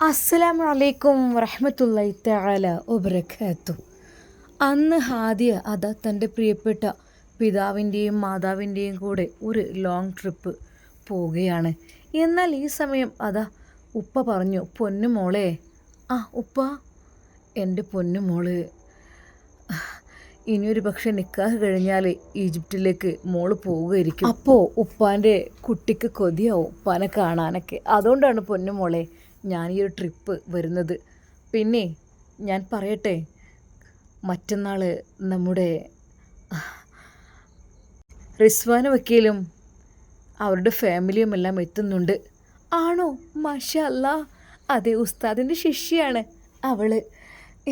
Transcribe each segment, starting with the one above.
അസ്സലാമു അലൈക്കും വറഹ്മത്തുള്ളാഹി തആല വബറകാത്തു. അന്ന് ഹാദിയ അതാ തൻ്റെ പ്രിയപ്പെട്ട പിതാവിൻ്റെയും മാതാവിൻ്റെയും കൂടെ ഒരു ലോങ് ട്രിപ്പ് പോവുകയാണ്. എന്നാൽ ഈ സമയം അതാ ഉപ്പ പറഞ്ഞു, പൊന്നു മോളെ, ഉപ്പ, എൻ്റെ പൊന്നു മോള്, ഇനിയൊരു പക്ഷേ നിക്കാഹ് കഴിഞ്ഞാൽ ഈജിപ്തിലേക്ക് മോള് പോവുകയായിരിക്കും. അപ്പോൾ ഉപ്പാൻ്റെ കുട്ടിക്ക് കൊതിയാവും ഉപ്പാനെ കാണാനൊക്കെ. അതുകൊണ്ടാണ് പൊന്നു മോളെ ഞാൻ ഈ ഒരു ട്രിപ്പ് വരുന്നത്. പിന്നെ ഞാൻ പറയട്ടെ, മറ്റന്നാൾ നമ്മുടെ റിസ്വാന വക്കീലും അവരുടെ ഫാമിലിയും എല്ലാം എത്തുന്നുണ്ട്. ആണോ? മാഷാ അല്ലാ. അതെ, ഉസ്താദിൻ്റെ ശിഷ്യയാണ് അവൾ.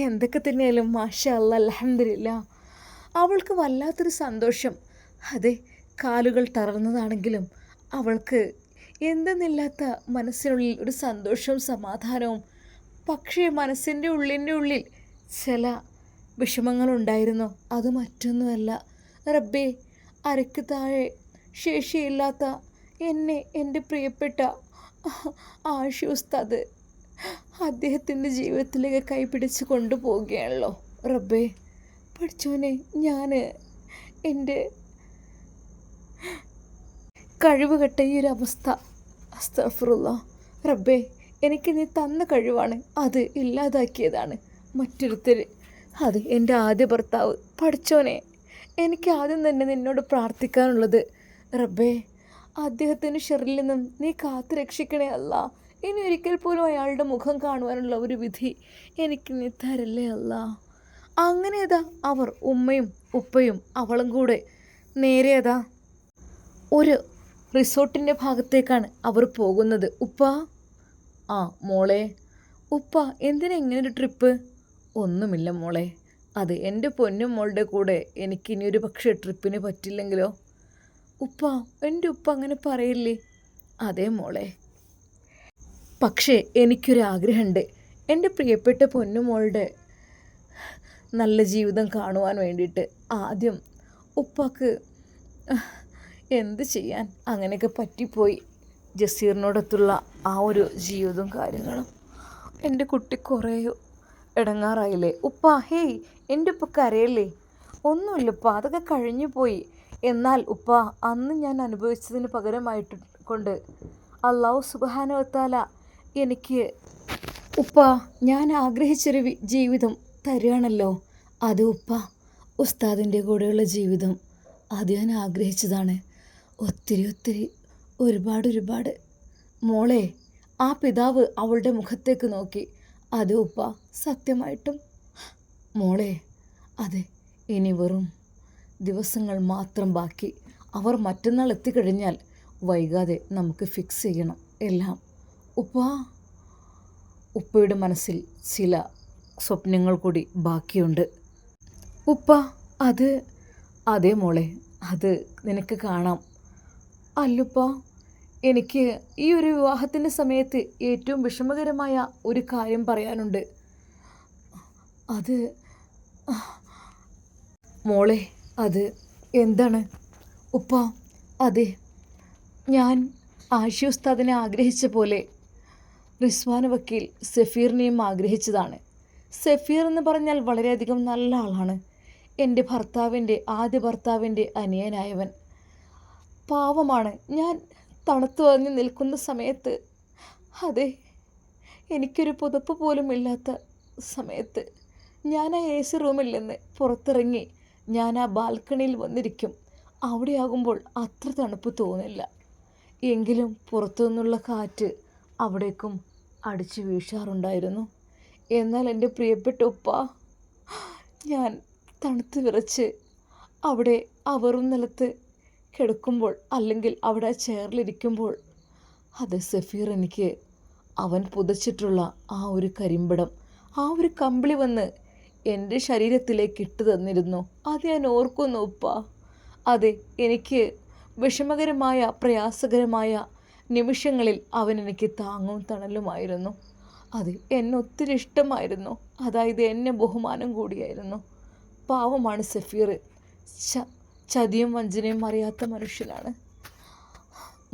എന്തൊക്കെ തന്നെയായാലും മാഷാ അല്ലാ, അൽഹംദുലില്ലാ. അവൾക്ക് വല്ലാത്തൊരു സന്തോഷം. അതെ, കാലുകൾ തളർന്നതാണെങ്കിലും അവൾക്ക് എന്തെന്നില്ലാത്ത മനസ്സിനുള്ളിൽ ഒരു സന്തോഷവും സമാധാനവും. പക്ഷേ മനസ്സിൻ്റെ ഉള്ളിൽ ചില വിഷമങ്ങളുണ്ടായിരുന്നു. അത് മറ്റൊന്നുമല്ല, റബ്ബേ, അരക്ക് താഴെ ശേഷിയില്ലാത്ത എന്നെ, എൻ്റെ പ്രിയപ്പെട്ട ആഷി ഉസ്താദ് അദ്ദേഹത്തിൻ്റെ ജീവിതത്തിലേക്ക് കൈപിടിച്ച് കൊണ്ടുപോവുകയാണല്ലോ. റബ്ബേ പഠിച്ചോനെ, ഞാൻ എൻ്റെ കഴിവുകെട്ട ഈ ഒരു അവസ്ഥ, അസ്തഗ്ഫിറുല്ലാഹ് റബ്ബേ, എനിക്ക് നീ തന്ന കഴിവാണ്, അത് ഇല്ലാതാക്കിയതാണ് മറ്റൊരുത്തർ. അത് എൻ്റെ ആദ്യ ഭർത്താവ്. പഠിച്ചോനെ, എനിക്ക് ആദ്യം തന്നെ നിന്നോട് പ്രാർത്ഥിക്കാനുള്ളത്, റബ്ബേ, അദ്ദേഹത്തിന് ഷെറിൽ നിന്നും നീ കാത്തു രക്ഷിക്കണേ അല്ല. ഇനി ഒരിക്കൽ പോലും അയാളുടെ മുഖം കാണുവാനുള്ള ഒരു വിധി എനിക്ക് നീ തരല്ലേ അല്ല. അങ്ങനെയതാ അവർ, ഉമ്മയും ഉപ്പയും അവളും കൂടെ നേരെയതാ ഒരു റിസോർട്ടിൻ്റെ ഭാഗത്തേക്കാണ് അവർ പോകുന്നത്. ഉപ്പ, മോളെ. ഉപ്പ, എന്തിനാ ഇങ്ങനൊരു ട്രിപ്പ്? ഒന്നുമില്ല മോളെ, അത് എൻ്റെ പൊന്നും മോളുടെ കൂടെ എനിക്കിനിയൊരു പക്ഷേ ട്രിപ്പിന് പറ്റില്ലെങ്കിലോ? ഉപ്പ, എൻ്റെ ഉപ്പ അങ്ങനെ പറയില്ലേ. അതേ മോളെ, പക്ഷേ എനിക്കൊരാഗ്രഹമുണ്ട്. എൻ്റെ പ്രിയപ്പെട്ട പൊന്നുമോളുടെ നല്ല ജീവിതം കാണുവാൻ വേണ്ടിയിട്ട്. ആദ്യം ഉപ്പാക്ക് എന്ത് ചെയ്യാൻ, അങ്ങനെയൊക്കെ പറ്റിപ്പോയി. ജസീറിനോടൊത്തുള്ള ആ ഒരു ജീവിതവും കാര്യങ്ങളും. എൻ്റെ കുട്ടി കുറേ ഇടങ്ങാറായില്ലേ ഉപ്പ. ഹേയ്, എൻ്റെ ഉപ്പ കരയല്ലേ? ഒന്നുമില്ലപ്പ, അതൊക്കെ കഴിഞ്ഞു പോയി. എന്നാൽ ഉപ്പ, അന്ന് ഞാൻ അനുഭവിച്ചതിന് പകരമായിട്ട് കൊണ്ട് അല്ലാഹു സുബ്ഹാനഹു വ തആല എനിക്ക്, ഉപ്പ, ഞാൻ ആഗ്രഹിച്ചൊരു ജീവിതം തരികയാണല്ലോ. അത് ഉപ്പ, ഉസ്താദിൻ്റെ കൂടെയുള്ള ജീവിതം. അത് ഞാൻ ആഗ്രഹിച്ചതാണ്. ഒത്തിരി ഒരുപാട്. മോളെ, ആ പിതാവ് അവളുടെ മുഖത്തേക്ക് നോക്കി. അത് ഉപ്പ, സത്യമായിട്ടും മോളെ, അതെ, ഇനി വെറും ദിവസങ്ങൾ മാത്രം ബാക്കി. അവർ മറ്റന്നാൾ എത്തിക്കഴിഞ്ഞാൽ വൈകാതെ നമുക്ക് ഫിക്സ് ചെയ്യണം എല്ലാം. ഉപ്പയുടെ മനസ്സിൽ ചില സ്വപ്നങ്ങൾ കൂടി ബാക്കിയുണ്ട്. ഉപ്പ, അതേ മോളെ, അത് നിനക്ക് കാണാം. അല്ലുപ്പ, എനിക്ക് ഈ ഒരു വിവാഹത്തിൻ്റെ സമയത്ത് ഏറ്റവും വിഷമകരമായ ഒരു കാര്യം പറയാനുണ്ട്. അത് മോളെ, അത് എന്താണ്? ഉപ്പ, അതെ, ഞാൻ ആഷി ഉസ്താദിനെ ആഗ്രഹിച്ച പോലെ റിസ്വാന വക്കീൽ സഫീറിനെയും ആഗ്രഹിച്ചതാണ്. സഫീർ എന്ന് പറഞ്ഞാൽ വളരെയധികം നല്ല ആളാണ്. എൻ്റെ ആദ്യ ഭർത്താവിൻ്റെ അനിയനായവൻ. പാവമാണ്. ഞാൻ തണുത്തു വന്ന് നിൽക്കുന്ന സമയത്ത്, അതെ, എനിക്കൊരു പുതപ്പ് പോലും ഇല്ലാത്ത സമയത്ത് ഞാൻ ആ AC റൂമിൽ നിന്ന് പുറത്തിറങ്ങി ഞാൻ ആ ബാൽക്കണിയിൽ വന്നിരിക്കും. അവിടെയാകുമ്പോൾ അത്ര തണുപ്പ് തോന്നില്ല. എങ്കിലും പുറത്തു നിന്നുള്ള കാറ്റ് അവിടേക്കും അടിച്ചു വീശാറുണ്ടായിരുന്നു. എന്നാൽ എൻ്റെ പ്രിയപ്പെട്ട ഉപ്പ, ഞാൻ തണുത്ത് വിറച്ച് അവിടെ വെറും നിലത്ത് കിടക്കുമ്പോൾ, അല്ലെങ്കിൽ അവിടെ ചെയറിലിരിക്കുമ്പോൾ, അത് സഫീർ എനിക്ക് അവൻ പുതച്ചിട്ടുള്ള ആ ഒരു കരിമ്പടം, ആ ഒരു കമ്പിളി വന്ന് എൻ്റെ ശരീരത്തിലേക്ക് ഇട്ട് തന്നിരുന്നു. അത് ഞാൻ ഓർക്കുന്നു ഉപ്പ. അതെ, എനിക്ക് വിഷമകരമായ പ്രയാസകരമായ നിമിഷങ്ങളിൽ അവൻ എനിക്ക് താങ്ങും തണലുമായിരുന്നു. അത് എന്നെ ഒത്തിരി ഇഷ്ടമായിരുന്നു. അതായത് എന്നെ ബഹുമാനം കൂടിയായിരുന്നു. പാവമാണ് സഫീർ. ചതിയും വഞ്ചനയും അറിയാത്ത മനുഷ്യനാണ്.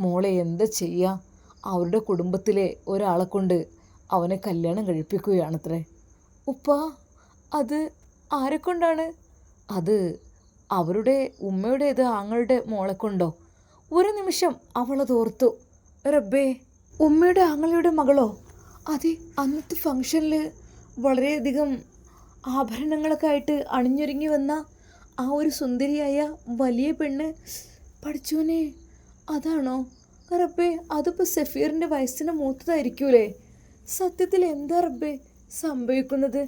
മോളെ, എന്താ ചെയ്യുക, അവരുടെ കുടുംബത്തിലെ ഒരാളെ കൊണ്ട് അവനെ കല്യാണം കഴിപ്പിക്കുകയാണത്രേ. ഉപ്പ, അത് ആരെക്കൊണ്ടാണ്? അത് അവരുടെ ഉമ്മയുടേത് ആങ്ങളുടെ മോളെ കൊണ്ടോ? ഒരു നിമിഷം അവളതോർത്തു. റബ്ബേ, ഉമ്മയുടെ ആങ്ങളുടെ മകളോ? അതെ, അന്നത്തെ ഫംഗ്ഷനിൽ വളരെയധികം ആഭരണങ്ങളൊക്കെ ആയിട്ട് അണിഞ്ഞൊരുങ്ങി വന്ന ആ ഒരു സുന്ദരിയായ വലിയ പെണ്ണ്. പഠിച്ചോനെ, അതാണോ? റബ്ബേ, അതിപ്പോൾ സഫീറിൻ്റെ വയസ്സിന് മൂത്തതായിരിക്കൂലേ? സത്യത്തിൽ എന്താ റബ്ബേ സംഭവിക്കുന്നത്?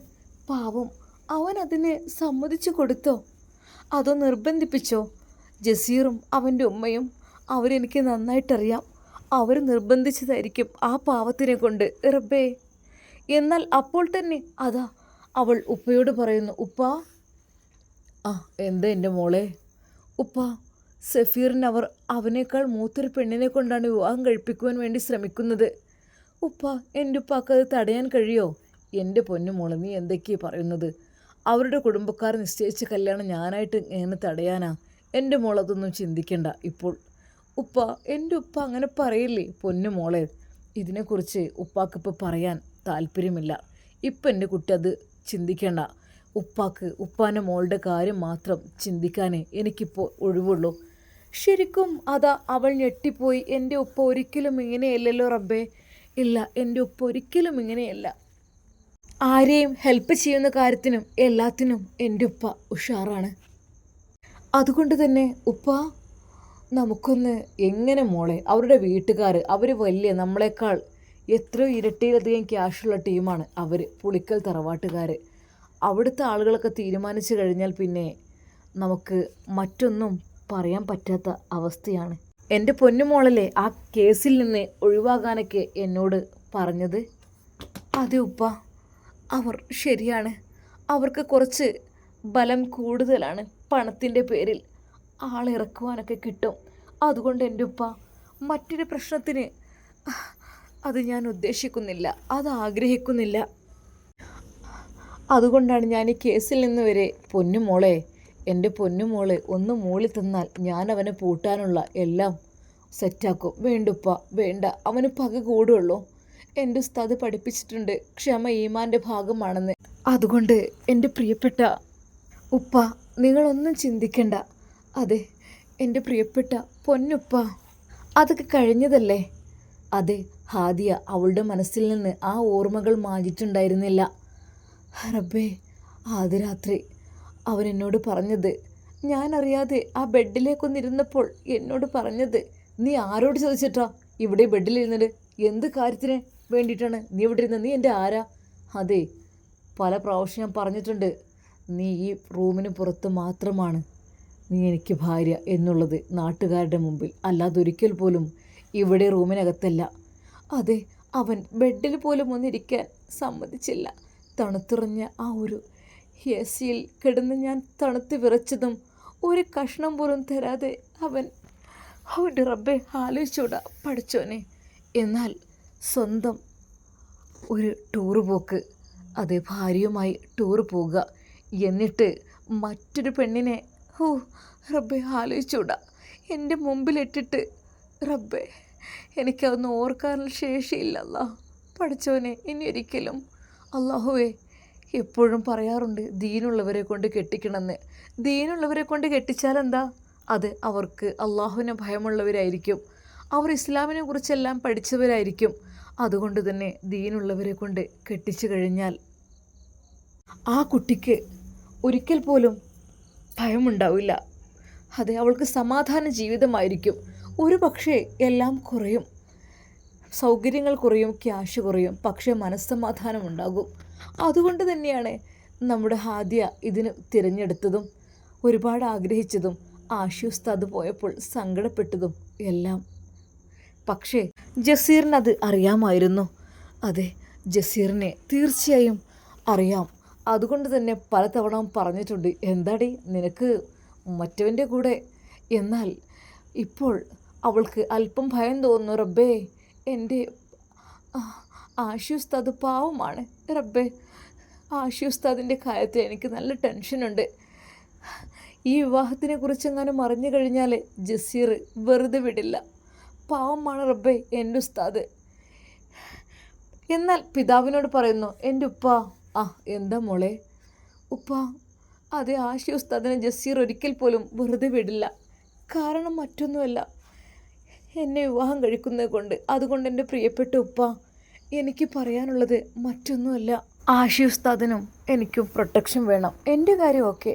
പാവം, അവൻ അതിന് സമ്മതിച്ചു കൊടുത്തോ അതോ നിർബന്ധിപ്പിച്ചോ? ജസീറും അവൻ്റെ ഉമ്മയും അവരെനിക്ക് നന്നായിട്ടറിയാം. അവർ നിർബന്ധിച്ചതായിരിക്കും ആ പാവത്തിനെ കൊണ്ട് റബ്ബേ. എന്നാൽ അപ്പോൾ തന്നെ അതാ അവൾ ഉപ്പയോട് പറയുന്നു, ഉപ്പ. ആ, എന്താ എൻ്റെ മോളെ? ഉപ്പ, സഫീറിന് അവനേക്കാൾ മൂത്തൊരു പെണ്ണിനെ കൊണ്ടാണ് വിവാഹം കഴിപ്പിക്കുവാൻ വേണ്ടി ശ്രമിക്കുന്നത്. ഉപ്പ, എൻ്റെ ഉപ്പാക്ക് അത് തടയാൻ കഴിയോ? എൻ്റെ പൊന്നു മോളെ, നീ എന്തൊക്കെയാണ് പറയുന്നത്? അവരുടെ കുടുംബക്കാർ നിശ്ചയിച്ച കല്യാണം ഞാനായിട്ട് എങ്ങനെ തടയാനാ? എൻ്റെ മോളതൊന്നും ചിന്തിക്കണ്ട ഇപ്പോൾ. ഉപ്പ, എൻ്റെ ഉപ്പ അങ്ങനെ പറയില്ലേ പൊന്നു മോളെ. ഇതിനെക്കുറിച്ച് ഉപ്പാക്കിപ്പോൾ പറയാൻ താല്പര്യമില്ല. ഇപ്പം എൻ്റെ കുട്ടി അത് ചിന്തിക്കേണ്ട. ഉപ്പാക്ക് ഉപ്പാൻ്റെ മോളുടെ കാര്യം മാത്രം ചിന്തിക്കാനേ എനിക്കിപ്പോൾ ഒഴിവുള്ളൂ. ശരിക്കും? അതാ അവൾ ഞെട്ടിപ്പോയി. എൻ്റെ ഉപ്പ ഒരിക്കലും ഇങ്ങനെയല്ലല്ലോ റബ്ബേ. ഇല്ല, എൻ്റെ ഉപ്പ ഒരിക്കലും ഇങ്ങനെയല്ല. ആരെയും ഹെൽപ്പ് ചെയ്യുന്ന കാര്യത്തിനും എല്ലാത്തിനും എൻ്റെ ഉപ്പ ഉഷാറാണ്. അതുകൊണ്ട് തന്നെ ഉപ്പ, നമുക്കൊന്ന് എങ്ങനെ മോളെ, അവരുടെ വീട്ടുകാർ അവർ വലിയ നമ്മളെക്കാൾ എത്രയോ ഇരട്ടിയിലധികം ക്യാഷുള്ള ടീമാണ് അവർ, പുളിക്കൽ തറവാട്ടുകാർ. അവിടുത്തെ ആളുകളൊക്കെ തീരുമാനിച്ചു കഴിഞ്ഞാൽ പിന്നെ നമുക്ക് മറ്റൊന്നും പറയാൻ പറ്റാത്ത അവസ്ഥയാണ്. എൻ്റെ പൊന്നുമോളല്ലേ ആ കേസിൽ നിന്ന് ഒഴിവാകാനൊക്കെ എന്നോട് പറഞ്ഞത്? അതെ ഉപ്പ, അവർ ശരിയാണ്. അവർക്ക് കുറച്ച് ബലം കൂടുതലാണ്. പണത്തിൻ്റെ പേരിൽ ആളിറക്കുവാനൊക്കെ കിട്ടും. അതുകൊണ്ട് എൻ്റെ ഉപ്പ മറ്റൊരു പ്രശ്നത്തിന് അത് ഞാൻ ഉദ്ദേശിക്കുന്നില്ല, അത് ആഗ്രഹിക്കുന്നില്ല. അതുകൊണ്ടാണ് ഞാൻ ഈ കേസിൽ നിന്ന് വരെ. പൊന്നുമോളെ, എൻ്റെ പൊന്നുമോളെ ഒന്ന് മൂളി തന്നാൽ ഞാൻ അവനെ പൂട്ടാനുള്ള എല്ലാം സെറ്റാക്കും. വേണ്ടുപ്പ, വേണ്ട, അവന് പക കൂടുള്ളൂ. എൻ്റെ ഉസ്താദ് പഠിപ്പിച്ചിട്ടുണ്ട് ക്ഷമ ഈമാൻ്റെ ഭാഗമാണെന്ന്. അതുകൊണ്ട് എൻ്റെ പ്രിയപ്പെട്ട ഉപ്പ, നിങ്ങളൊന്നും ചിന്തിക്കണ്ട. അതെ, എൻ്റെ പ്രിയപ്പെട്ട പൊന്നുപ്പ, അതൊക്കെ കഴിഞ്ഞതല്ലേ. അതെ, ഹാദിയ അവളുടെ മനസ്സിൽ നിന്ന് ആ ഓർമ്മകൾ മാറ്റിയിട്ടുണ്ടായിരുന്നില്ല. റബ്ബേ, ആദ്യ രാത്രി അവൻ എന്നോട് പറഞ്ഞത്, ഞാനറിയാതെ ആ ബെഡിലേക്കൊന്നിരുന്നപ്പോൾ എന്നോട് പറഞ്ഞത്, നീ ആരോട് ചോദിച്ചിട്ടാ ഇവിടെ ബെഡിലിരുന്നത്? എന്ത് കാര്യത്തിന് വേണ്ടിയിട്ടാണ് നീ ഇവിടെ ഇരുന്നത്? നീ എൻ്റെ ആരാ? അതെ, പല പ്രാവശ്യം ഞാൻ പറഞ്ഞിട്ടുണ്ട്, നീ ഈ റൂമിന് പുറത്ത് മാത്രമാണ് നീ എനിക്ക് ഭാര്യ എന്നുള്ളത് നാട്ടുകാരുടെ മുമ്പിൽ, അല്ലാതെ ഒരിക്കൽ പോലും ഇവിടെ റൂമിനകത്തല്ല. അതെ, അവൻ ബെഡിൽ പോലും ഒന്നിരിക്കാൻ സമ്മതിച്ചില്ല. തണുത്തുറഞ്ഞ ആ ഒരു എസിയിൽ കിടന്ന് ഞാൻ തണുത്ത് വിറച്ചതും ഒരു കഷ്ണം പോലും തരാതെ അവൻ്റെ റബ്ബെ, ആലോചിച്ചൂടാ പഠിച്ചോനെ. എന്നാൽ സ്വന്തം ഒരു ടൂറ് പോക്ക്, അതേ ഭാര്യയുമായി ടൂറ് പോവുക, എന്നിട്ട് മറ്റൊരു പെണ്ണിനെ, റബ്ബെ ആലോചിച്ചൂടാ, എൻ്റെ മുമ്പിലിട്ടിട്ട്. റബ്ബെ, എനിക്കതൊന്നും ഓർക്കാനുള്ള ശേഷിയില്ലല്ല പഠിച്ചോനെ. ഇനി ഒരിക്കലും. അള്ളാഹുവേ, എപ്പോഴും പറയാറുണ്ട് ദീനുള്ളവരെ കൊണ്ട് കെട്ടിക്കണമെന്ന്. ദീനുള്ളവരെ കൊണ്ട് കെട്ടിച്ചാലെന്താ? അത് അവർക്ക് അള്ളാഹുവിനെ ഭയമുള്ളവരായിരിക്കും, അവർ ഇസ്ലാമിനെ കുറിച്ചെല്ലാം പഠിച്ചവരായിരിക്കും. അതുകൊണ്ട് തന്നെ ദീനുള്ളവരെ കൊണ്ട് കെട്ടിച്ചു കഴിഞ്ഞാൽ ആ കുട്ടിക്ക് ഒരിക്കൽ പോലും ഭയമുണ്ടാവില്ല. അതെ, അവൾക്ക് സമാധാന ജീവിതമായിരിക്കും. ഒരു പക്ഷേ എല്ലാം കുറയും, സൗകര്യങ്ങൾ കുറയും, ക്യാഷ് കുറയും, പക്ഷേ മനസ്സമാധാനം ഉണ്ടാകും. അതുകൊണ്ട് തന്നെയാണ് നമ്മുടെ ഹാദിയ ഇതിന് തിരഞ്ഞെടുത്തതും ഒരുപാട് ആഗ്രഹിച്ചതും ആശുസ്താദ് പോയപ്പോൾ സങ്കടപ്പെട്ടതും എല്ലാം. പക്ഷേ ജസീറിനത് അറിയാമായിരുന്നു. അതെ, ജസീറിനെ തീർച്ചയായും അറിയാം. അതുകൊണ്ട് തന്നെ പലതവണ പറഞ്ഞിട്ടുണ്ട്, എന്താടി നിനക്ക് മറ്റവൻ്റെ കൂടെ. എന്നാൽ ഇപ്പോൾ അവൾക്ക് അല്പം ഭയം തോന്നുന്നു. റബ്ബേ, എൻ്റെ ആശുസ്താദ് പാവമാണ് റബ്ബേ. ആശുസ്താദിൻ്റെ കാര്യത്തിൽ എനിക്ക് നല്ല ടെൻഷനുണ്ട്. ഈ വിവാഹത്തിനെ കുറിച്ചെങ്ങാനും അറിഞ്ഞു കഴിഞ്ഞാൽ ജസീർ വെറുതെ വിടില്ല. പാവമാണ് റബ്ബേ എൻ്റെ ഉസ്താദ്. എന്നാൽ പിതാവിനോട് പറയുന്നു, എൻ്റെ ഉപ്പ. എന്താ മോളെ? ഉപ്പ, അതേ ആഷി ഉസ്താദിനെ ജസീർ ഒരിക്കൽ പോലും വെറുതെ വിടില്ല. കാരണം മറ്റൊന്നുമല്ല, എന്നെ വിവാഹം കഴിക്കുന്നത് കൊണ്ട്. അതുകൊണ്ട് എൻ്റെ പ്രിയപ്പെട്ട ഉപ്പ, എനിക്ക് പറയാനുള്ളത് മറ്റൊന്നുമല്ല. ആഷി ഉസ്താദിനും എനിക്കും പ്രൊട്ടക്ഷൻ വേണം. എൻ്റെ കാര്യം ഓക്കെ,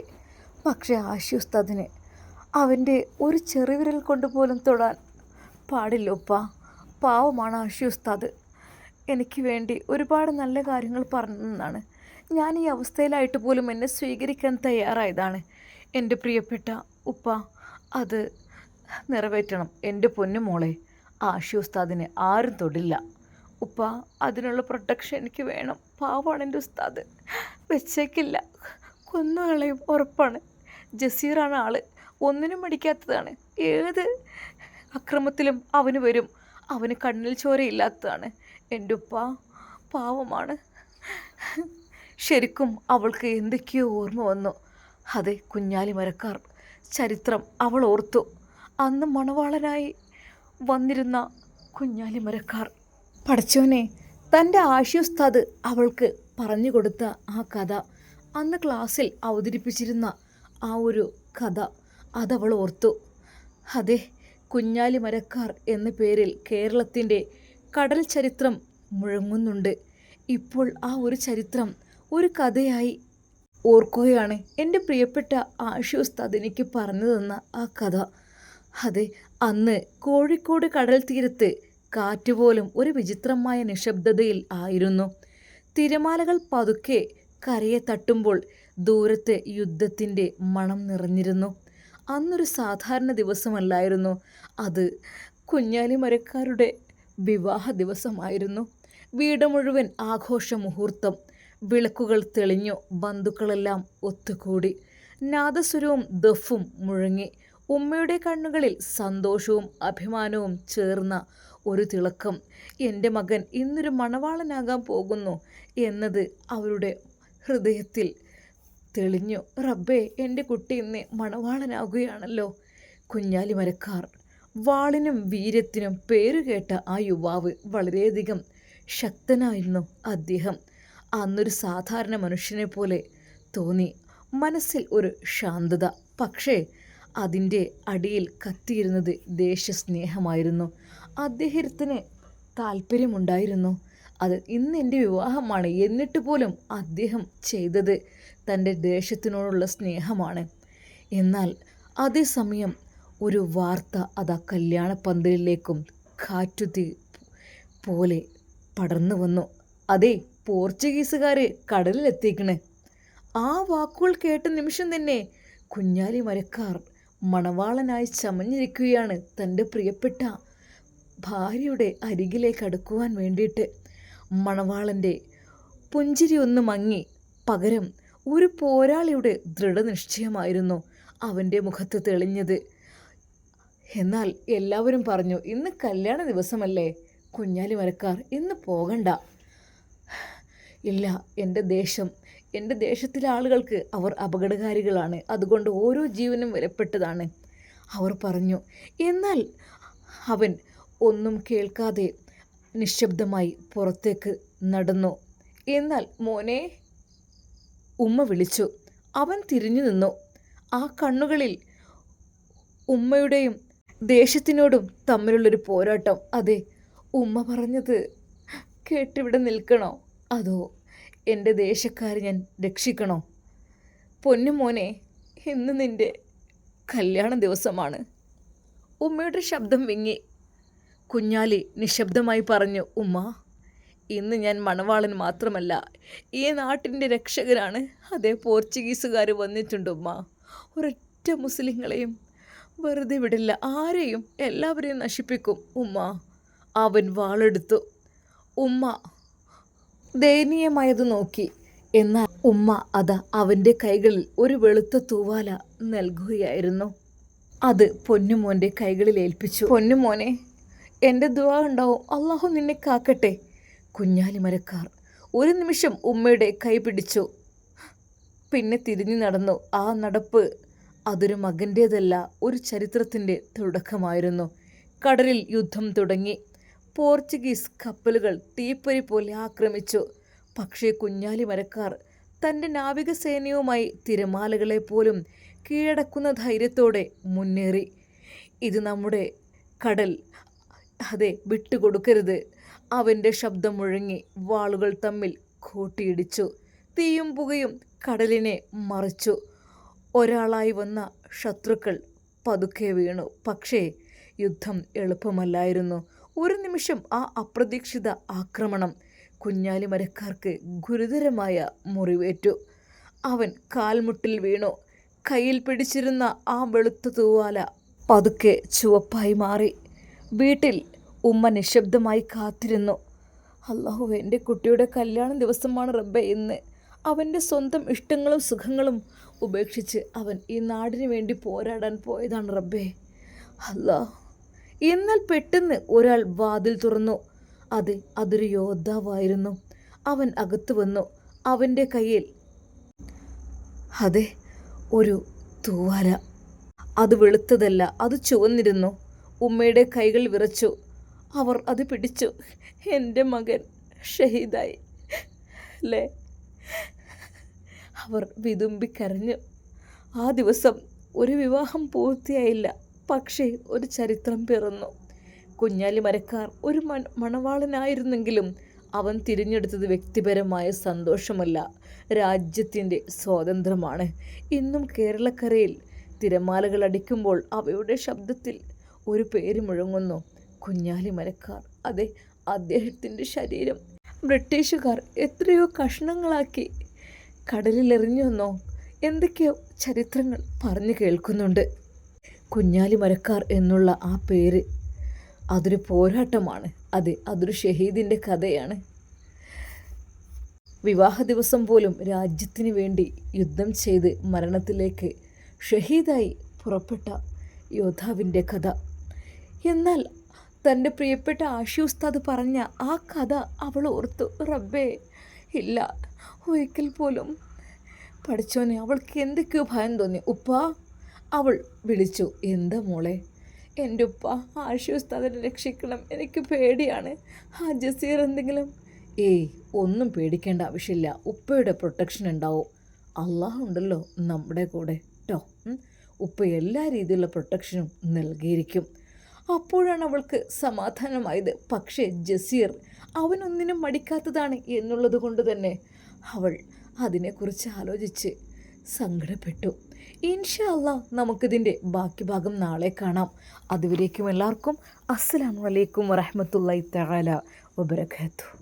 പക്ഷേ ആഷി ഉസ്താദിന് അവൻ്റെ ഒരു ചെറുവിരൽ കൊണ്ട് പോലും തൊടാൻ പാടില്ല ഉപ്പ. പാവമാണ് ആഷി ഉസ്താദ്. എനിക്ക് വേണ്ടി ഒരുപാട് നല്ല കാര്യങ്ങൾ പറഞ്ഞതാണ്. ഞാൻ ഈ അവസ്ഥയിലായിട്ട് പോലും എന്നെ സ്വീകരിക്കാൻ തയ്യാറായതാണ്. എൻ്റെ പ്രിയപ്പെട്ട ഉപ്പ, അത് നിറവേറ്റണം. എൻ്റെ പൊന്നു മോളെ, ആഷി ഉസ്താദിനെ ആരും തൊടില്ല ഉപ്പ. അതിനുള്ള പ്രൊട്ടക്ഷൻ എനിക്ക് വേണം. പാവമാണ് എൻ്റെ ഉസ്താദ്, വെച്ചേക്കില്ല, കൊന്നുകളയും ഉറപ്പാണ്. ജസീറാണ് ആള്, ഒന്നിനും മടിക്കാത്തതാണ്. ഏത് അക്രമത്തിലും അവന് വരും. അവന് കണ്ണിൽ ചോരയില്ലാത്തതാണ്. എൻ്റെ ഉപ്പ പാവമാണ്. ശരിക്കും അവൾക്ക് എന്തൊക്കെയോ ഓർമ്മ വന്നു. അതെ, കുഞ്ഞാലി മരക്കാർ ചരിത്രം അവൾ ഓർത്തു. അന്ന് മണവാളനായി വന്നിരുന്ന കുഞ്ഞാലി മരക്കാർ. പഠിച്ചോനെ, തൻ്റെ ആഷി ഉസ്താദ് അവൾക്ക് പറഞ്ഞു കൊടുത്ത ആ കഥ, അന്ന് ക്ലാസ്സിൽ അവതരിപ്പിച്ചിരുന്ന ആ ഒരു കഥ, അതവൾ ഓർത്തു. അതെ, കുഞ്ഞാലി മരക്കാർ എന്ന പേരിൽ കേരളത്തിൻ്റെ കടൽ ചരിത്രം മുഴങ്ങുന്നുണ്ട്. ഇപ്പോൾ ആ ഒരു ചരിത്രം ഒരു കഥയായി ഓർക്കുകയാണ് എൻ്റെ പ്രിയപ്പെട്ട ആഷി ഉസ്താദ് എനിക്ക് പറഞ്ഞു തന്ന ആ കഥ. അതെ, അന്ന് കോഴിക്കോട് കടൽ തീരത്ത് കാറ്റുപോലും ഒരു വിചിത്രമായ നിശബ്ദതയിൽ ആയിരുന്നു. തിരമാലകൾ പതുക്കെ കരയെ തട്ടുമ്പോൾ ദൂരത്തെ യുദ്ധത്തിൻ്റെ മണം നിറഞ്ഞിരുന്നു. അന്നൊരു സാധാരണ ദിവസമല്ലായിരുന്നു അത്. കുഞ്ഞാലി മരക്കാരുടെ വിവാഹ ദിവസമായിരുന്നു. വീട് മുഴുവൻ ആഘോഷ മുഹൂർത്തം. വിളക്കുകൾ തെളിഞ്ഞു. ബന്ധുക്കളെല്ലാം ഒത്തുകൂടി. നാദസ്വരവും ദഫും മുഴങ്ങി. ഉമ്മയുടെ കണ്ണുകളിൽ സന്തോഷവും അഭിമാനവും ചേർന്ന ഒരു തിളക്കം. എൻ്റെ മകൻ ഇന്നൊരു മണവാളനാകാൻ പോകുന്നു എന്നത് അവരുടെ ഹൃദയത്തിൽ തെളിഞ്ഞു. റബ്ബേ, എൻ്റെ കുട്ടി ഇന്ന് മണവാളനാകുകയാണല്ലോ. കുഞ്ഞാലി മരക്കാർ, വാളിനും വീര്യത്തിനും പേരുകേട്ട ആ യുവാവ് വളരെയധികം ശക്തനായിരുന്നു അദ്ദേഹം. അന്നൊരു സാധാരണ മനുഷ്യനെ പോലെ തോന്നി. മനസ്സിൽ ഒരു ശാന്തത. പക്ഷേ അതിൻ്റെ അടിയിൽ കത്തിയിരുന്നത് ദേശസ്നേഹമായിരുന്നു. അദ്ദേഹത്തിന് താല്പര്യമുണ്ടായിരുന്നു. അത് ഇന്ന് എൻ്റെ വിവാഹമാണ് എന്നിട്ട് പോലും അദ്ദേഹം ചെയ്തത് തൻ്റെ ദേശത്തിനോടുള്ള സ്നേഹമാണ്. എന്നാൽ അതേസമയം ഒരു വാർത്ത അതാ കല്യാണപ്പന്തലിലേക്കും കാറ്റുതീ പോലെ പടർന്നു വന്നു. അതെ, പോർച്ചുഗീസുകാർ കടലിലെത്തിക്കണ്. ആ വാക്കുകൾ കേട്ട നിമിഷം തന്നെ കുഞ്ഞാലി മരക്കാർ മണവാളനായി ചമഞ്ഞിരിക്കുകയാണ് തൻ്റെ പ്രിയപ്പെട്ട ഭാര്യയുടെ അരികിലേക്ക് അടുക്കുവാൻ വേണ്ടിയിട്ട്. മണവാളൻ്റെ പുഞ്ചിരി ഒന്ന് മങ്ങി. പകരം ഒരു പോരാളിയുടെ ദൃഢനിശ്ചയമായിരുന്നു അവൻ്റെ മുഖത്ത് തെളിഞ്ഞത്. എന്നാൽ എല്ലാവരും പറഞ്ഞു, ഇന്ന് കല്യാണ ദിവസമല്ലേ കുഞ്ഞാലി മരക്കാർ, ഇന്ന് പോകണ്ട. ഇല്ല, എൻ്റെ ദേശത്തിലെ ആളുകൾക്ക് അവർ അപകടകാരികളാണ്, അതുകൊണ്ട് ഓരോ ജീവനും വിലപ്പെട്ടതാണ് അവർ പറഞ്ഞു. എന്നാൽ അവൻ ഒന്നും കേൾക്കാതെ നിശബ്ദമായി പുറത്തേക്ക് നടന്നു. എന്നാൽ മോനെ, ഉമ്മ വിളിച്ചു. അവൻ തിരിഞ്ഞു നിന്നു. ആ കണ്ണുകളിൽ ഉമ്മയുടെയും ദേശത്തിനോടും തമ്മിലുള്ളൊരു പോരാട്ടം. അതെ, ഉമ്മ പറഞ്ഞത് കേട്ടിവിടെ നിൽക്കണോ, അതോ എൻ്റെ ദേശക്കാരെ ഞാൻ രക്ഷിക്കണോ? പൊന്നു മോനെ, ഇന്ന് നിൻ്റെ കല്യാണ ദിവസമാണ്. ഉമ്മയുടെ ശബ്ദം വിങ്ങി. കുഞ്ഞാലി നിശബ്ദമായി പറഞ്ഞു, ഉമ്മ, ഇന്ന് ഞാൻ മണവാളൻ മാത്രമല്ല, ഈ നാട്ടിൻ്റെ രക്ഷകനാണ്. അതേ, പോർച്ചുഗീസുകാർ വന്നിട്ടുണ്ട് ഉമ്മ. ഒരൊറ്റ മുസ്ലിങ്ങളെയും വെറുതെ വിടില്ല, ആരെയും എല്ലാവരെയും നശിപ്പിക്കും ഉമ്മ. അവൻ വാളെടുത്തു. ഉമ്മ ദയനീയമായത് നോക്കി. എന്നാൽ ഉമ്മ അത് അവൻ്റെ കൈകളിൽ ഒരു വെളുത്ത തൂവാല നൽകുകയായിരുന്നു. അത് പൊന്നുമോൻ്റെ കൈകളിൽ ഏൽപ്പിച്ചു. പൊന്നുമോനെ, എൻ്റെ ദുആ ഉണ്ടാവും, അള്ളാഹു നിന്നെ കാക്കട്ടെ. കുഞ്ഞാലി മരക്കാർ ഒരു നിമിഷം ഉമ്മയുടെ കൈ പിടിച്ചു, പിന്നെ തിരിഞ്ഞു നടന്നു. ആ നടപ്പ് അതൊരു മകൻ്റേതല്ല, ഒരു ചരിത്രത്തിൻ്റെ തുടക്കമായിരുന്നു. കടലിൽ യുദ്ധം തുടങ്ങി. പോർച്ചുഗീസ് കപ്പലുകൾ തീപ്പൊരി പോലെ ആക്രമിച്ചു. പക്ഷേ കുഞ്ഞാലി മരക്കാർ തൻ്റെ നാവികസേനയുമായി തിരമാലകളെ പോലും കീഴടക്കുന്ന ധൈര്യത്തോടെ മുന്നേറി. ഇത് നമ്മുടെ കടൽ, അതെ, വിട്ടുകൊടുക്കരുത്. അവൻ്റെ ശബ്ദം മുഴങ്ങി. വാളുകൾ തമ്മിൽ കൂട്ടിയിടിച്ചു. തീയും പുകയും കടലിനെ മറിച്ചു. ഒരാളായി വന്ന ശത്രുക്കൾ പതുക്കെ വീണു. പക്ഷേ യുദ്ധം എളുപ്പമല്ലായിരുന്നു. ഒരു നിമിഷം ആ അപ്രതീക്ഷിത ആക്രമണം കുഞ്ഞാലി മരക്കാർക്ക് ഗുരുതരമായ മുറിവേറ്റു. അവൻ കാൽമുട്ടിൽ വീണു. കയ്യിൽ പിടിച്ചിരുന്ന ആ വെളുത്ത തൂവാല പതുക്കെ ചുവപ്പായി മാറി. വീട്ടിൽ ഉമ്മ നിശബ്ദമായി കാത്തിരുന്നു. അല്ലാഹു, എൻ്റെ കുട്ടിയുടെ കല്യാണ ദിവസമാണ് റബ്ബേ ഇന്ന്. അവൻ്റെ സ്വന്തം ഇഷ്ടങ്ങളും സുഖങ്ങളും ഉപേക്ഷിച്ച് അവൻ ഈ നാടിന് വേണ്ടി പോരാടാൻ പോയതാണ് റബ്ബേ. അല്ലാ. എന്നാൽ പെട്ടെന്ന് ഒരാൾ വാതിൽ തുറന്നു. അതൊരു യോദ്ധാവായിരുന്നു. അവൻ അകത്തു വന്നു. അവൻ്റെ കയ്യിൽ ഒരു തൂവാല. അത് വെളുത്തതല്ല, അത് ചുവന്നിരുന്നു. ഉമ്മയുടെ കൈകൾ വിറച്ചു. അവർ അത് പിടിച്ചു. എൻ്റെ മകൻ ഷഹീദായി അല്ലേ? അവർ വിതുമ്പിക്കരഞ്ഞു. ആ ദിവസം ഒരു വിവാഹം പൂർത്തിയായില്ല, പക്ഷേ ഒരു ചരിത്രം പിറന്നു. കുഞ്ഞാലി മരക്കാർ ഒരു മണവാളനായിരുന്നെങ്കിലും അവൻ തിരഞ്ഞെടുത്തത് വ്യക്തിപരമായ സന്തോഷമല്ല, രാജ്യത്തിൻ്റെ സ്വാതന്ത്ര്യമാണ്. ഇന്നും കേരളക്കരയിൽ തിരമാലകൾ അടിക്കുമ്പോൾ അവയുടെ ശബ്ദത്തിൽ ഒരു പേര് മുഴങ്ങുന്നു: കുഞ്ഞാലി മരക്കാർ. അതെ, അദ്ദേഹത്തിൻ്റെ ശരീരം ബ്രിട്ടീഷുകാർ എത്രയോ കഷ്ണങ്ങളാക്കി കടലിലെറിഞ്ഞെന്നോ എന്തൊക്കെയോ ചരിത്രങ്ങൾ പറഞ്ഞു കേൾക്കുന്നുണ്ട്. കുഞ്ഞാലി മരക്കാർ എന്നുള്ള ആ പേര് അതൊരു പോരാട്ടമാണ്. അതെ, അതൊരു ഷഹീദിൻ്റെ കഥയാണ്. വിവാഹ ദിവസം പോലും രാജ്യത്തിന് വേണ്ടി യുദ്ധം ചെയ്ത് മരണത്തിലേക്ക് ഷഹീദായി പുറപ്പെട്ട യോദ്ധാവിൻ്റെ കഥ. എന്നാൽ തൻ്റെ പ്രിയപ്പെട്ട ആഷി ഉസ്താദ് പറഞ്ഞ ആ കഥ അവൾ ഓർത്തു. റബ്ബേ, ഇല്ല, ഒരിക്കൽ പോലും. പഠിച്ചോനെ, അവൾക്ക് എന്തൊക്കെയോ ഭയം തോന്നി. ഉപ്പ, അവൾ വിളിച്ചു. എന്താ മോളെ? എൻ്റെ ഉപ്പ, ആഷി ഉസ്താദിനെ രക്ഷിക്കണം, എനിക്ക് പേടിയാണ്. ആ ജസീർ എന്തെങ്കിലും? ഏയ്, ഒന്നും പേടിക്കേണ്ട ആവശ്യമില്ല. ഉപ്പയുടെ പ്രൊട്ടക്ഷൻ ഉണ്ടാവും. അള്ളാഹു ഉണ്ടല്ലോ നമ്മുടെ കൂടെ കേട്ടോ. ഉപ്പ എല്ലാ രീതിയിലുള്ള പ്രൊട്ടക്ഷനും നൽകിയിരിക്കും. അപ്പോഴാണ് അവൾക്ക് സമാധാനമായത്. പക്ഷേ ജസീർ അവനൊന്നിനും മടിക്കാത്തതാണ് എന്നുള്ളത് കൊണ്ട് തന്നെ അവൾ അതിനെക്കുറിച്ച് ആലോചിച്ച് സങ്കടപ്പെട്ടു. ഇൻഷാ അല്ലാഹ് നമുക്കിതിൻ്റെ ബാക്കി ഭാഗം നാളെ കാണാം. അതുവരേക്കും എല്ലാവർക്കും അസ്സലാമു അലൈക്കും വറഹ്മത്തുള്ളാഹി തആല വബറകാതുഹു.